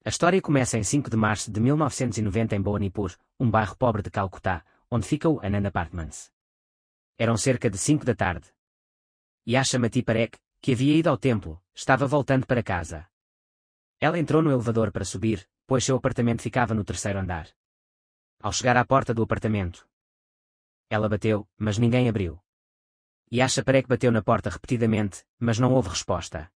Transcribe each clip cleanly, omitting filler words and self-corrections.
A história começa em 5 de março de 1990 em Bhawanipur, um bairro pobre de Calcutá, onde fica o Anand Apartments. Eram cerca de 5 da tarde. Yasha Mati Parekh, que havia ido ao templo, estava voltando para casa. Ela entrou no elevador para subir, pois seu apartamento ficava no terceiro andar. Ao chegar à porta do apartamento, ela bateu, mas ninguém abriu. Yasha Parekh bateu na porta repetidamente, mas não houve resposta.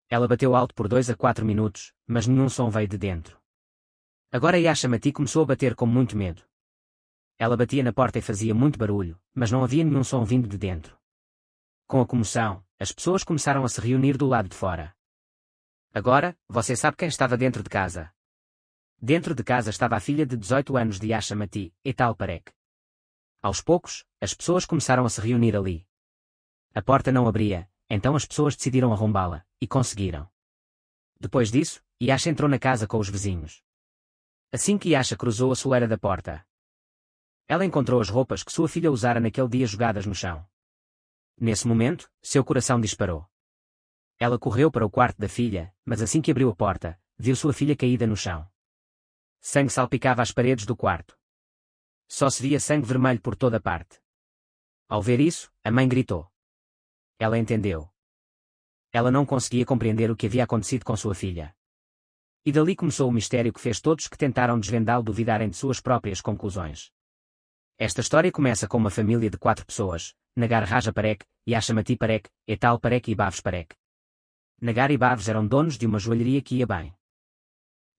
Ela bateu alto por 2 a 4 minutos, mas nenhum som veio de dentro. Agora Yasha Mati começou a bater com muito medo. Ela batia na porta e fazia muito barulho, mas não havia nenhum som vindo de dentro. Com a comoção, as pessoas começaram a se reunir do lado de fora. Agora, você sabe quem estava dentro de casa. Dentro de casa estava a filha de 18 anos de Yasha Mati, Etal Parekh. Aos poucos, as pessoas começaram a se reunir ali. A porta não abria, então as pessoas decidiram arrombá-la, e conseguiram. Depois disso, Yasha entrou na casa com os vizinhos. Assim que Yasha cruzou a soleira da porta, ela encontrou as roupas que sua filha usara naquele dia jogadas no chão. Nesse momento, seu coração disparou. Ela correu para o quarto da filha, mas assim que abriu a porta, viu sua filha caída no chão. Sangue salpicava as paredes do quarto. Só se via sangue vermelho por toda parte. Ao ver isso, a mãe gritou. Ela entendeu. Ela não conseguia compreender o que havia acontecido com sua filha. E dali começou o mistério que fez todos que tentaram desvendá-lo duvidarem de suas próprias conclusões. Esta história começa com uma família de 4 pessoas, Nagar Raja Parekh, Yasha Mati Parekh, Etal Parekh e Bhavesh Parekh. Nagar e Bhavesh eram donos de uma joalheria que ia bem.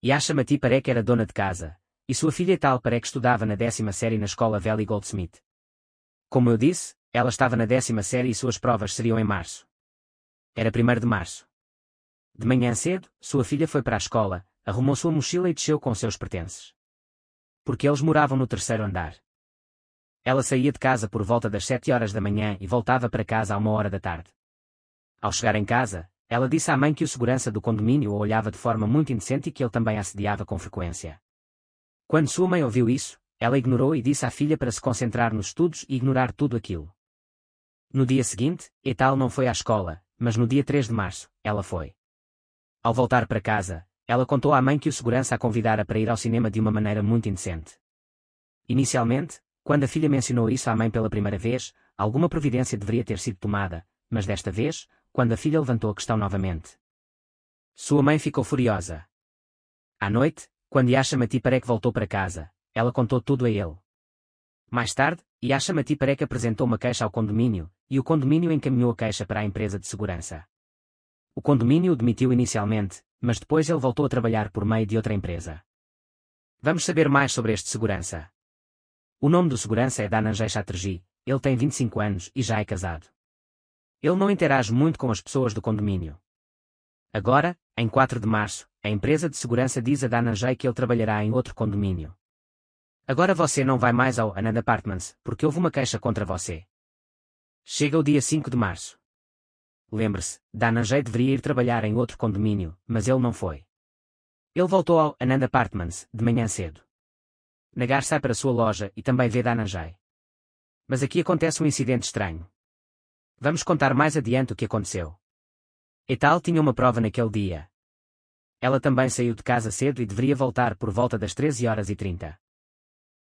Yasha Mati Parekh era dona de casa, e sua filha Etal Parekh estudava na 10ª série na escola Valley Goldsmith. Como eu disse, ela estava na 10ª série e suas provas seriam em março. Era 1º de março. De manhã cedo, sua filha foi para a escola, arrumou sua mochila e desceu com seus pertences. Porque eles moravam no terceiro andar. Ela saía de casa por volta das 7 horas da manhã e voltava para casa à 1 hora da tarde. Ao chegar em casa, ela disse à mãe que o segurança do condomínio a olhava de forma muito indecente e que ele também a assediava com frequência. Quando sua mãe ouviu isso, ela ignorou e disse à filha para se concentrar nos estudos e ignorar tudo aquilo. No dia seguinte, Etal não foi à escola, mas no dia 3 de março, ela foi. Ao voltar para casa, ela contou à mãe que o segurança a convidara para ir ao cinema de uma maneira muito indecente. Inicialmente, quando a filha mencionou isso à mãe pela primeira vez, alguma providência deveria ter sido tomada, mas desta vez, quando a filha levantou a questão novamente, sua mãe ficou furiosa. À noite, quando Yasha Mati Parekh voltou para casa, ela contou tudo a ele. Mais tarde, Yasha Mati Parekh apresentou uma queixa ao condomínio, e o condomínio encaminhou a queixa para a empresa de segurança. O condomínio o demitiu inicialmente, mas depois ele voltou a trabalhar por meio de outra empresa. Vamos saber mais sobre este segurança. O nome do segurança é Dhananjay Chatterjee, ele tem 25 anos e já é casado. Ele não interage muito com as pessoas do condomínio. Agora, em 4 de março, a empresa de segurança diz a Dhananjay que ele trabalhará em outro condomínio. Agora você não vai mais ao Anand Apartments, porque houve uma queixa contra você. Chega o dia 5 de março. Lembre-se, Dhananjay deveria ir trabalhar em outro condomínio, mas ele não foi. Ele voltou ao Anand Apartments, de manhã cedo. Nagar sai para sua loja e também vê Dhananjay. Mas aqui acontece um incidente estranho. Vamos contar mais adiante o que aconteceu. Etal tinha uma prova naquele dia. Ela também saiu de casa cedo e deveria voltar por volta das 13h30.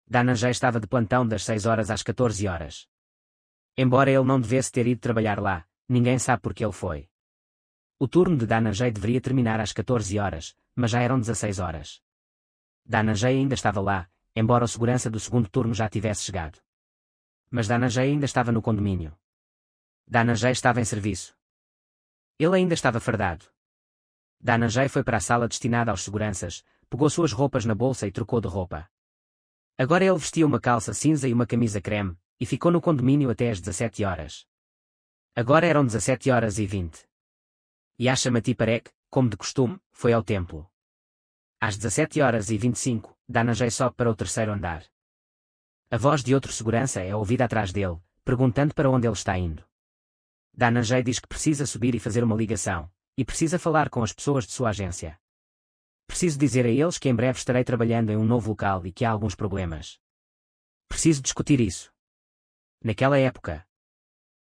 Dhananjay estava de plantão das 6 horas às 14 horas. Embora ele não devesse ter ido trabalhar lá, ninguém sabe por que ele foi. O turno de Dhananjay deveria terminar às 14 horas, mas já eram 16 horas. Dhananjay ainda estava lá, embora o segurança do segundo turno já tivesse chegado. Mas Dhananjay ainda estava no condomínio. Dhananjay estava em serviço. Ele ainda estava fardado. Dhananjay foi para a sala destinada aos seguranças, pegou suas roupas na bolsa e trocou de roupa. Agora ele vestia uma calça cinza e uma camisa creme, e ficou no condomínio até às 17 horas. Agora eram 17h20. Yasha Mati Parekh, como de costume, foi ao templo. Às 17h25, Dhananjay sobe para o terceiro andar. A voz de outro segurança é ouvida atrás dele, perguntando para onde ele está indo. Dhananjay diz que precisa subir e fazer uma ligação, e precisa falar com as pessoas de sua agência. Preciso dizer a eles que em breve estarei trabalhando em um novo local e que há alguns problemas. Preciso discutir isso. Naquela época,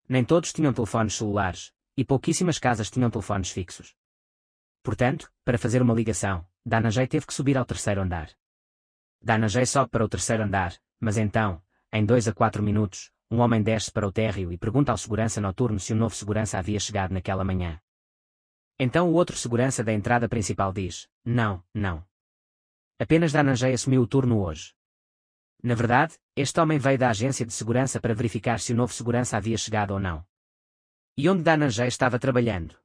nem todos tinham telefones celulares, e pouquíssimas casas tinham telefones fixos. Portanto, para fazer uma ligação, Danajay teve que subir ao terceiro andar. Danajay sobe para o terceiro andar, mas então, em 2 a 4 minutos, um homem desce para o térreo e pergunta ao segurança noturno se o novo segurança havia chegado naquela manhã. Então o outro segurança da entrada principal diz: não, não. Apenas Danajay assumiu o turno hoje. Na verdade, este homem veio da agência de segurança para verificar se o novo segurança havia chegado ou não. E onde Danajay estava trabalhando.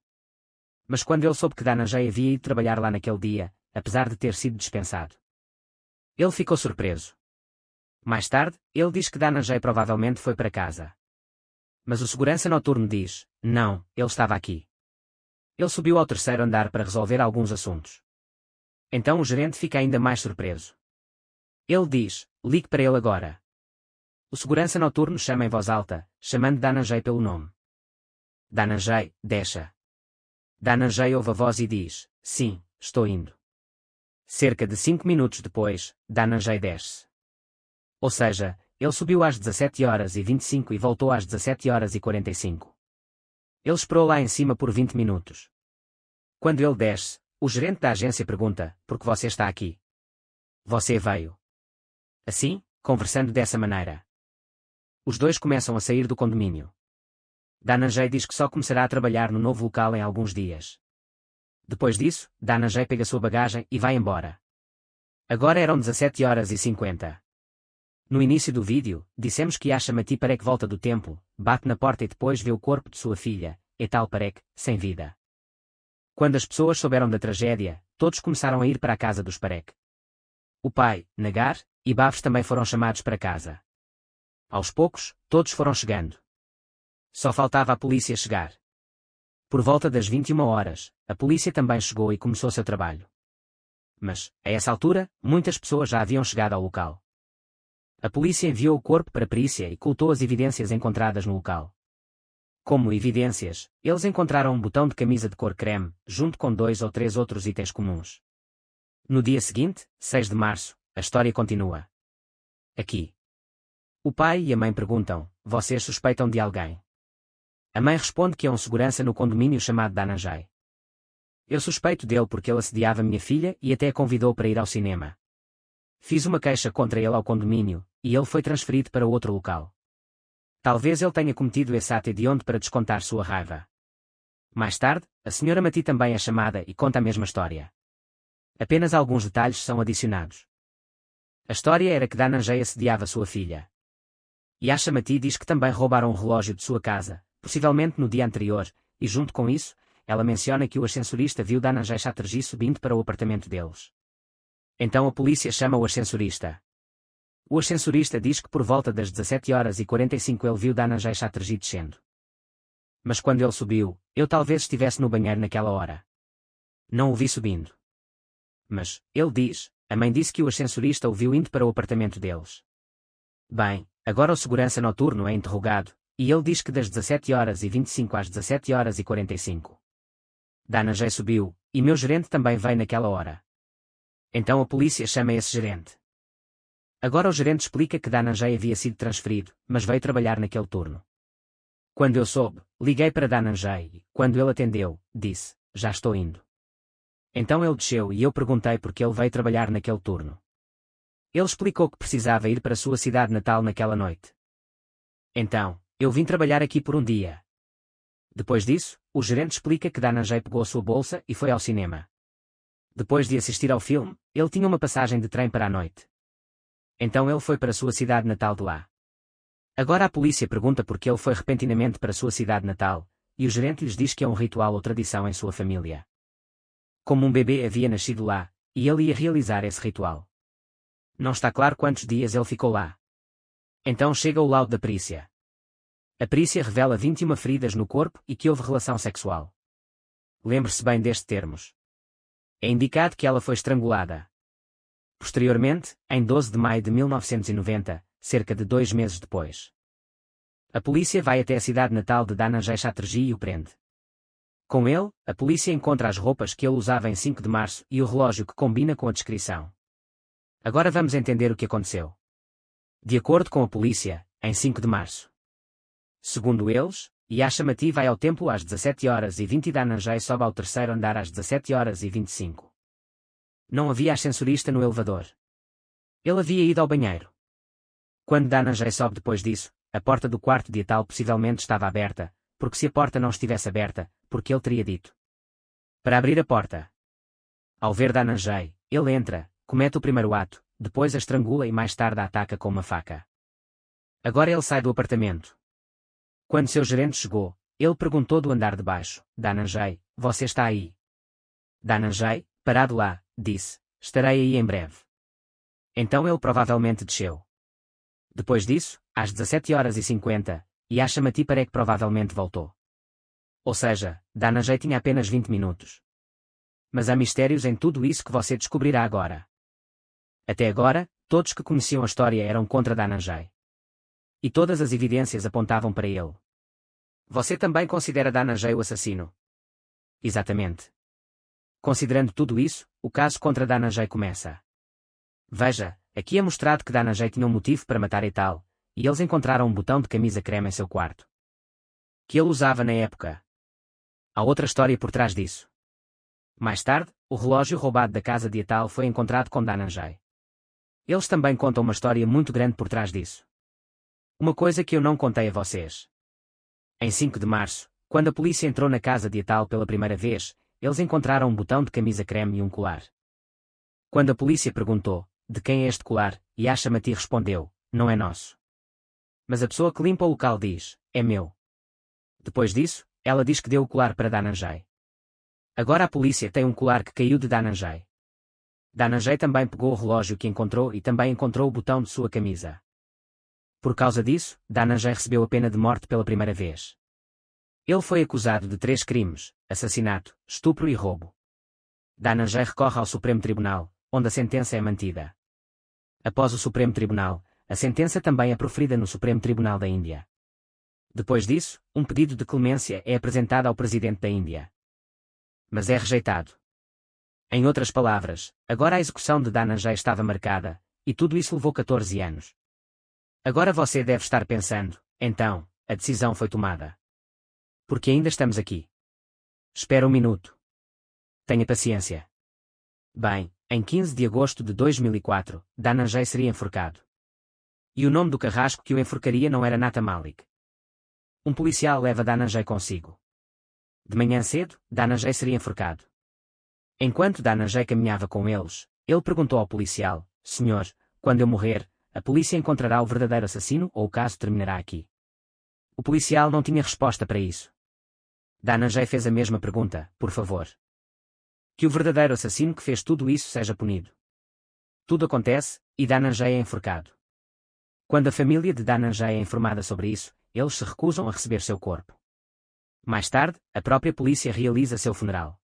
Mas quando ele soube que Danajay havia ido trabalhar lá naquele dia, apesar de ter sido dispensado, ele ficou surpreso. Mais tarde, ele diz que Danajay provavelmente foi para casa. Mas o segurança noturno diz: não, ele estava aqui. Ele subiu ao terceiro andar para resolver alguns assuntos. Então o gerente fica ainda mais surpreso. Ele diz: ligue para ele agora. O segurança noturno chama em voz alta, chamando Danajay pelo nome. Danajay, deixa. Danajay ouve a voz e diz: sim, estou indo. Cerca de 5 minutos depois, Danajay desce. Ou seja, ele subiu às 17h25 e voltou às 17h45. Ele esperou lá em cima por 20 minutos. Quando ele desce, o gerente da agência pergunta: por que você está aqui? Você veio. Assim, conversando dessa maneira. Os dois começam a sair do condomínio. Danajay diz que só começará a trabalhar no novo local em alguns dias. Depois disso, Danajay pega sua bagagem e vai embora. Agora eram 17h50. No início do vídeo, dissemos que Yasha Mati Parek volta do templo, bate na porta e depois vê o corpo de sua filha, Etal Parek, sem vida. Quando as pessoas souberam da tragédia, todos começaram a ir para a casa dos Parek. O pai, Nagar, e Baves também foram chamados para casa. Aos poucos, todos foram chegando. Só faltava a polícia chegar. Por volta das 21 horas, a polícia também chegou e começou seu trabalho. Mas, a essa altura, muitas pessoas já haviam chegado ao local. A polícia enviou o corpo para a perícia e coletou as evidências encontradas no local. Como evidências, eles encontraram um botão de camisa de cor creme, junto com 2 ou 3 outros itens comuns. No dia seguinte, 6 de março, a história continua. Aqui. O pai e a mãe perguntam: vocês suspeitam de alguém? A mãe responde que é um segurança no condomínio chamado Danajay. Eu suspeito dele porque ele assediava minha filha e até a convidou para ir ao cinema. Fiz uma queixa contra ele ao condomínio, e ele foi transferido para outro local. Talvez ele tenha cometido esse ato hediondo para descontar sua raiva. Mais tarde, a senhora Mati também é chamada e conta a mesma história. Apenas alguns detalhes são adicionados. A história era que Danajay assediava sua filha. Yasha Mati diz que também roubaram um relógio de sua casa, possivelmente no dia anterior, e junto com isso, ela menciona que o ascensorista viu Danajay Chatterjee subindo para o apartamento deles. Então a polícia chama o ascensorista. O ascensorista diz que por volta das 17h45 ele viu Danajay Chatterjee descendo. Mas quando ele subiu, eu talvez estivesse no banheiro naquela hora. Não o vi subindo. Mas, ele diz, a mãe disse que o ascensorista o viu indo para o apartamento deles. Bem, agora o segurança noturno é interrogado, e ele diz que das 17h25 às 17h45. Danajay subiu, e meu gerente também veio naquela hora. Então a polícia chama esse gerente. Agora o gerente explica que Danajay havia sido transferido, mas veio trabalhar naquele turno. Quando eu soube, liguei para Danajay e, quando ele atendeu, disse: já estou indo. Então ele desceu e eu perguntei por que ele veio trabalhar naquele turno. Ele explicou que precisava ir para a sua cidade natal naquela noite. Então, eu vim trabalhar aqui por um dia. Depois disso, o gerente explica que Danajay pegou a sua bolsa e foi ao cinema. Depois de assistir ao filme, ele tinha uma passagem de trem para a noite. Então ele foi para a sua cidade natal de lá. Agora a polícia pergunta por que ele foi repentinamente para a sua cidade natal, e o gerente lhes diz que é um ritual ou tradição em sua família. Como um bebê havia nascido lá, e ele ia realizar esse ritual. Não está claro quantos dias ele ficou lá. Então chega o laudo da perícia. A perícia revela 21 feridas no corpo e que houve relação sexual. Lembre-se bem destes termos. É indicado que ela foi estrangulada. Posteriormente, em 12 de maio de 1990, cerca de 2 meses depois, a polícia vai até a cidade natal de Danajay Chatterjee e o prende. Com ele, a polícia encontra as roupas que ele usava em 5 de março e o relógio que combina com a descrição. Agora vamos entender o que aconteceu. De acordo com a polícia, em 5 de março. Segundo eles, Yasha Mati vai ao templo às 17h20 e Danajay sobe ao terceiro andar às 17h25. Não havia ascensorista no elevador. Ele havia ido ao banheiro. Quando Dhananjay sobe depois disso, a porta do quarto de Atal possivelmente estava aberta, porque se a porta não estivesse aberta, porque ele teria dito para abrir a porta. Ao ver Dhananjay, ele entra, comete o primeiro ato, depois a estrangula e mais tarde a ataca com uma faca. Agora ele sai do apartamento. Quando seu gerente chegou, ele perguntou do andar de baixo: Dhananjay, você está aí? Dhananjay, parado lá, disse: estarei aí em breve. Então ele provavelmente desceu. Depois disso, às 17h50, Yashamati Parek provavelmente voltou. Ou seja, Dhananjay tinha apenas 20 minutos. Mas há mistérios em tudo isso que você descobrirá agora. Até agora, todos que conheciam a história eram contra Dhananjay. E todas as evidências apontavam para ele. Você também considera Dhananjay o assassino? Exatamente. Considerando tudo isso, o caso contra Dhananjay começa. Veja, aqui é mostrado que Dhananjay tinha um motivo para matar Atal, e eles encontraram um botão de camisa creme em seu quarto. Que ele usava na época. Há outra história por trás disso. Mais tarde, o relógio roubado da casa de Atal foi encontrado com Dhananjay. Eles também contam uma história muito grande por trás disso. Uma coisa que eu não contei a vocês. Em 5 de março, quando a polícia entrou na casa de Atal pela primeira vez, eles encontraram um botão de camisa creme e um colar. Quando a polícia perguntou, de quem é este colar, Yashamati respondeu, não é nosso. Mas a pessoa que limpa o local diz, é meu. Depois disso, ela diz que deu o colar para Dhananjay. Agora a polícia tem um colar que caiu de Dhananjay. Dhananjay também pegou o relógio que encontrou e também encontrou o botão de sua camisa. Por causa disso, Dhananjay recebeu a pena de morte pela primeira vez. Ele foi acusado de 3 crimes, assassinato, estupro e roubo. Dhananjay recorre ao Supremo Tribunal, onde a sentença é mantida. Após o Supremo Tribunal, a sentença também é proferida no Supremo Tribunal da Índia. Depois disso, um pedido de clemência é apresentado ao presidente da Índia. Mas é rejeitado. Em outras palavras, agora a execução de Dhananjay estava marcada, e tudo isso levou 14 anos. Agora você deve estar pensando, então, a decisão foi tomada. Porque ainda estamos aqui. Espera um minuto. Tenha paciência. Bem, em 15 de agosto de 2004, Dhananjay seria enforcado. E o nome do carrasco que o enforcaria não era Nata Malik. Um policial leva Dhananjay consigo. De manhã cedo, Dhananjay seria enforcado. Enquanto Dhananjay caminhava com eles, ele perguntou ao policial, senhor, quando eu morrer, a polícia encontrará o verdadeiro assassino ou o caso terminará aqui? O policial não tinha resposta para isso. Dhananjay fez a mesma pergunta, por favor. Que o verdadeiro assassino que fez tudo isso seja punido. Tudo acontece, e Dhananjay é enforcado. Quando a família de Dhananjay é informada sobre isso, eles se recusam a receber seu corpo. Mais tarde, a própria polícia realiza seu funeral.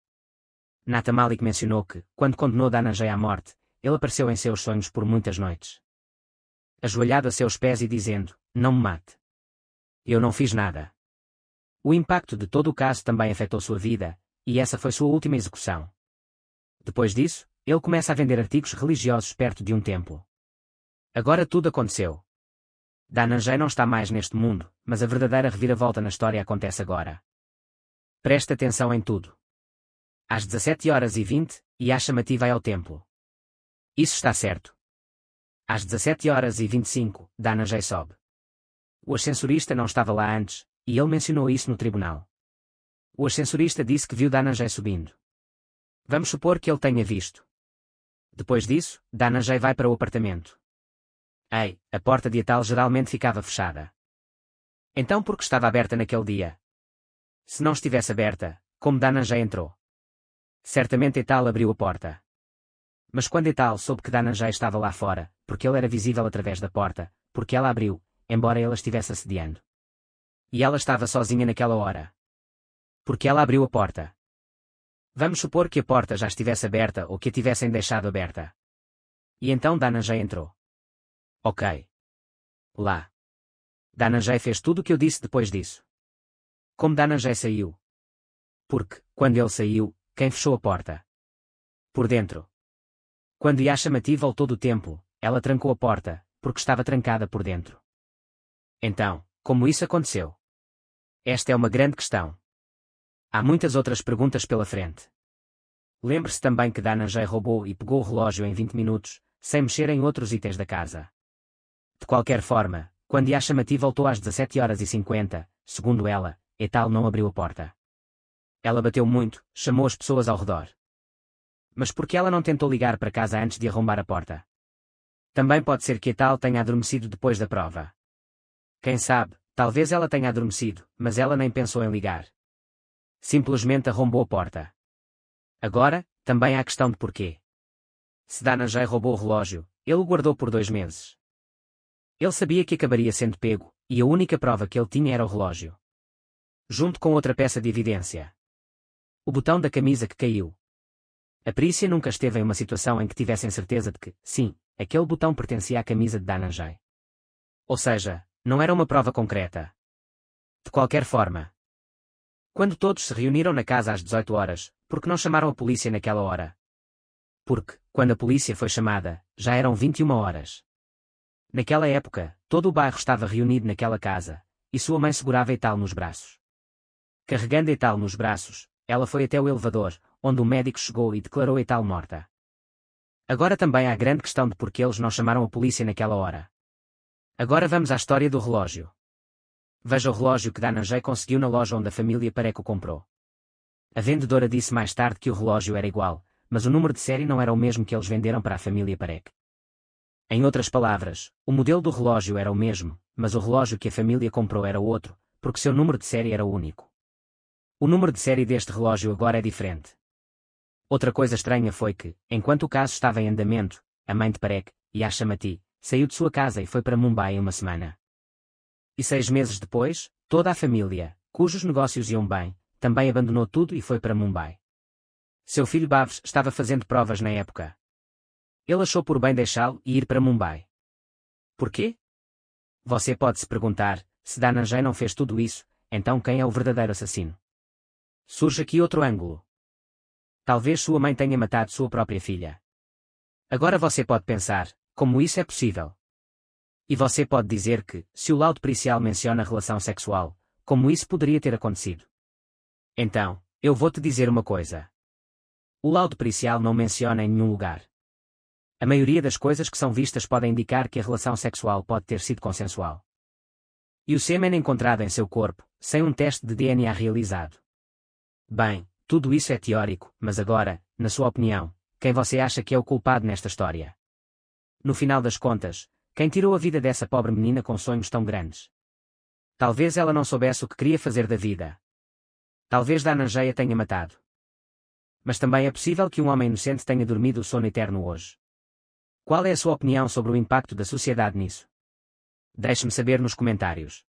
Nata Malik mencionou que, quando condenou Dhananjay à morte, ele apareceu em seus sonhos por muitas noites. Ajoelhado a seus pés e dizendo, não me mate. Eu não fiz nada. O impacto de todo o caso também afetou sua vida, e essa foi sua última execução. Depois disso, ele começa a vender artigos religiosos perto de um templo. Agora tudo aconteceu. Dhananjay não está mais neste mundo, mas a verdadeira reviravolta na história acontece agora. Preste atenção em tudo. Às 17h20, Yashamati vai ao templo. Isso está certo. Às 17h25, Dhananjay sobe. O ascensorista não estava lá antes, e ele mencionou isso no tribunal. O ascensorista disse que viu Dhananjay subindo. Vamos supor que ele tenha visto. Depois disso, Dhananjay vai para o apartamento. Ei, a porta de Atal geralmente ficava fechada. Então por que estava aberta naquele dia? Se não estivesse aberta, como Dhananjay entrou? Certamente Atal abriu a porta. Mas quando Atal soube que Dhananjay estava lá fora, porque ele era visível através da porta, porque ela abriu, embora ele a estivesse assediando. E ela estava sozinha naquela hora. Porque ela abriu a porta. Vamos supor que a porta já estivesse aberta ou que a tivessem deixado aberta. E então Dhananjay entrou. Ok. Lá. Dhananjay fez tudo o que eu disse depois disso. Como Dhananjay saiu? Porque, quando ele saiu, quem fechou a porta? Por dentro. Quando Yashamati voltou do templo, ela trancou a porta, porque estava trancada por dentro. Então, como isso aconteceu? Esta é uma grande questão. Há muitas outras perguntas pela frente. Lembre-se também que Dhananjay roubou e pegou o relógio em 20 minutos, sem mexer em outros itens da casa. De qualquer forma, quando Yashamati voltou às 17h50, segundo ela, Etal não abriu a porta. Ela bateu muito, chamou as pessoas ao redor. Mas por que ela não tentou ligar para casa antes de arrombar a porta? Também pode ser que Etal tenha adormecido depois da prova. Quem sabe, talvez ela tenha adormecido, mas ela nem pensou em ligar. Simplesmente arrombou a porta. Agora, também há a questão de porquê. Se Dhananjay roubou o relógio, ele o guardou por 2 meses. Ele sabia que acabaria sendo pego, e a única prova que ele tinha era o relógio. Junto com outra peça de evidência. O botão da camisa que caiu. A perícia nunca esteve em uma situação em que tivessem certeza de que, sim, aquele botão pertencia à camisa de Dhananjay. Ou seja, não era uma prova concreta. De qualquer forma. Quando todos se reuniram na casa às 18 horas, por que não chamaram a polícia naquela hora? Porque, quando a polícia foi chamada, já eram 21 horas. Naquela época, todo o bairro estava reunido naquela casa, e sua mãe segurava Etal nos braços. Carregando Etal nos braços, ela foi até o elevador, onde o médico chegou e declarou Etal morta. Agora também há a grande questão de por que eles não chamaram a polícia naquela hora. Agora vamos à história do relógio. Veja o relógio que Dhananjay conseguiu na loja onde a família Parekh o comprou. A vendedora disse mais tarde que o relógio era igual, mas o número de série não era o mesmo que eles venderam para a família Parekh. Em outras palavras, o modelo do relógio era o mesmo, mas o relógio que a família comprou era outro, porque seu número de série era o único. O número de série deste relógio agora é diferente. Outra coisa estranha foi que, enquanto o caso estava em andamento, a mãe de Parekh, Yashamati, saiu de sua casa e foi para Mumbai em uma semana. E 6 meses depois, toda a família, cujos negócios iam bem, também abandonou tudo e foi para Mumbai. Seu filho Bhavesh estava fazendo provas na época. Ele achou por bem deixá-lo e ir para Mumbai. Por quê? Você pode se perguntar, se Dhananjay não fez tudo isso, então quem é o verdadeiro assassino? Surge aqui outro ângulo. Talvez sua mãe tenha matado sua própria filha. Agora você pode pensar, como isso é possível? E você pode dizer que, se o laudo pericial menciona relação sexual, como isso poderia ter acontecido? Então, eu vou te dizer uma coisa. O laudo pericial não menciona em nenhum lugar. A maioria das coisas que são vistas podem indicar que a relação sexual pode ter sido consensual. E o sêmen encontrado em seu corpo, sem um teste de DNA realizado. Bem, tudo isso é teórico, mas agora, na sua opinião, quem você acha que é o culpado nesta história? No final das contas, quem tirou a vida dessa pobre menina com sonhos tão grandes? Talvez ela não soubesse o que queria fazer da vida. Talvez Dhananjay a tenha matado. Mas também é possível que um homem inocente tenha dormido o sono eterno hoje. Qual é a sua opinião sobre o impacto da sociedade nisso? Deixe-me saber nos comentários.